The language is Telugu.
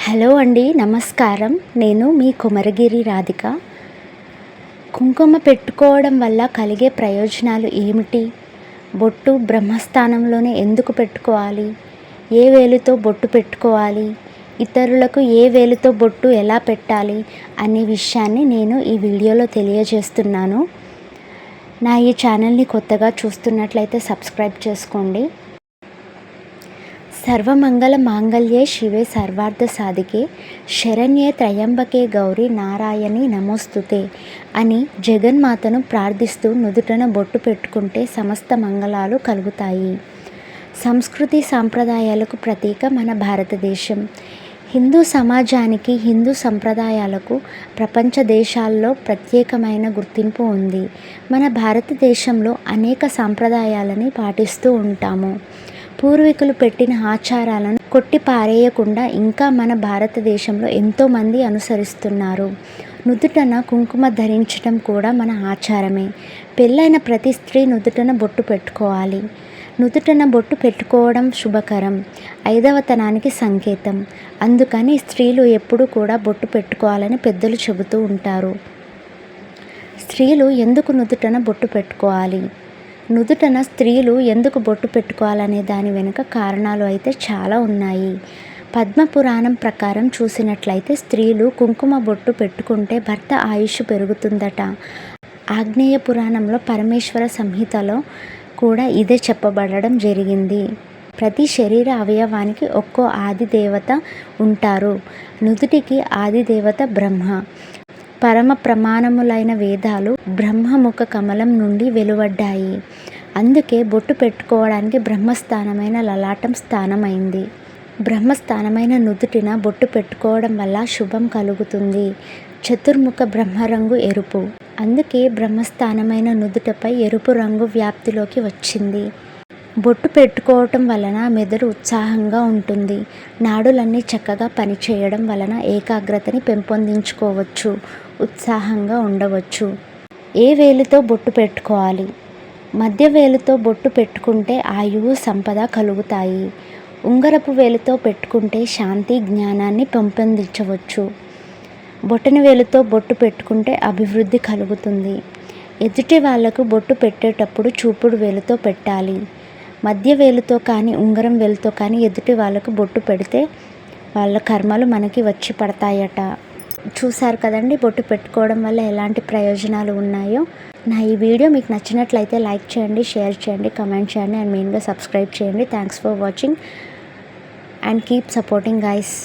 హలో అండి, నమస్కారం. నేను మీ కుమరగిరి రాధిక. కుంకుమ పెట్టుకోవడం వల్ల కలిగే ప్రయోజనాలు ఏమిటి? బొట్టు బ్రహ్మస్థానంలోనే ఎందుకు పెట్టుకోవాలి? ఏ వేలుతో బొట్టు పెట్టుకోవాలి? ఇతరులకు ఏ వేలుతో బొట్టు ఎలా పెట్టాలి అనే విషయాన్ని నేను ఈ వీడియోలో తెలియజేస్తున్నాను. నా ఈ ఛానల్ని కొత్తగా చూస్తున్నట్లయితే సబ్స్క్రైబ్ చేసుకోండి. సర్వమంగళ మాంగళ్యే శివే సర్వార్థ సాధికే శరణ్యే త్రయంబకే గౌరీ నారాయణి నమోస్తుతే అని జగన్మాతను ప్రార్థిస్తూ నుదుటన బొట్టు పెట్టుకుంటే సమస్త మంగళాలు కలుగుతాయి. సంస్కృతి సాంప్రదాయాలకు ప్రతీక మన భారతదేశం. హిందూ సమాజానికి, హిందూ సంప్రదాయాలకు ప్రపంచ దేశాల్లో ప్రత్యేకమైన గుర్తింపు ఉంది. మన భారతదేశంలో అనేక సాంప్రదాయాలని పాటిస్తూ ఉంటాము. పూర్వీకులు పెట్టిన ఆచారాలను కొట్టి పారేయకుండా ఇంకా మన భారతదేశంలో ఎంతోమంది అనుసరిస్తున్నారు. నుదుటన కుంకుమ ధరించడం కూడా మన ఆచారమే. పెళ్ళైన ప్రతి స్త్రీ నుదుటన బొట్టు పెట్టుకోవాలి. నుదుటన బొట్టు పెట్టుకోవడం శుభకరం, ఐదవతనానికి సంకేతం. అందుకని స్త్రీలు ఎప్పుడూ కూడా బొట్టు పెట్టుకోవాలని పెద్దలు చెబుతూ ఉంటారు. స్త్రీలు ఎందుకు నుదుటన బొట్టు పెట్టుకోవాలి? నుదుటన స్త్రీలు ఎందుకు బొట్టు పెట్టుకోవాలనే దాని వెనుక కారణాలు అయితే చాలా ఉన్నాయి. పద్మపురాణం ప్రకారం చూసినట్లయితే స్త్రీలు కుంకుమ బొట్టు పెట్టుకుంటే భర్త ఆయుష్ పెరుగుతుందట. ఆగ్నేయ పురాణంలో పరమేశ్వర సంహితలో కూడా ఇదే చెప్పబడడం జరిగింది. ప్రతి శరీర అవయవానికి ఒక్కో ఆది దేవత ఉంటారు. నుదుటికి ఆది దేవత బ్రహ్మ. పరమ ప్రమాణములైన వేదాలు బ్రహ్మముఖ కమలం నుండి వెలువడ్డాయి. అందుకే బొట్టు పెట్టుకోవడానికి బ్రహ్మస్థానమైన లలాటం స్థానమైంది. బ్రహ్మస్థానమైన నుదుటిన బొట్టు పెట్టుకోవడం వల్ల శుభం కలుగుతుంది. చతుర్ముఖ బ్రహ్మరంగు ఎరుపు. అందుకే బ్రహ్మస్థానమైన నుదుటపై ఎరుపు రంగు వ్యాప్తిలోకి వచ్చింది. బొట్టు పెట్టుకోవటం వలన మెదడు ఉత్సాహంగా ఉంటుంది. నాడులన్నీ చక్కగా పనిచేయడం వలన ఏకాగ్రతని పెంపొందించుకోవచ్చు, ఉత్సాహంగా ఉండవచ్చు. ఏ వేలుతో బొట్టు పెట్టుకోవాలి? మధ్య వేలుతో బొట్టు పెట్టుకుంటే ఆయువు, సంపద కలుగుతాయి. ఉంగరపు వేలుతో పెట్టుకుంటే శాంతి, జ్ఞానాన్ని పెంపొందించవచ్చు. బొటన వేలుతో బొట్టు పెట్టుకుంటే అభివృద్ధి కలుగుతుంది. ఎదుటి వాళ్లకు బొట్టు పెట్టేటప్పుడు చూపుడు వేలుతో పెట్టాలి. మధ్య వేలుతో కానీ ఉంగరం వేలుతో కానీ ఎదుటి వాళ్ళకు బొట్టు పెడితే వాళ్ళ కర్మలు మనకి వచ్చి పడతాయట. చూసారు కదండి, బొట్టు పెట్టుకోవడం వల్ల ఎలాంటి ప్రయోజనాలు ఉన్నాయో. నా ఈ వీడియో మీకు నచ్చినట్లయితే లైక్ చేయండి, షేర్ చేయండి, కమెంట్ చేయండి అండ్ మెయిన్గా సబ్స్క్రైబ్ చేయండి. Thanks for watching and keep supporting guys.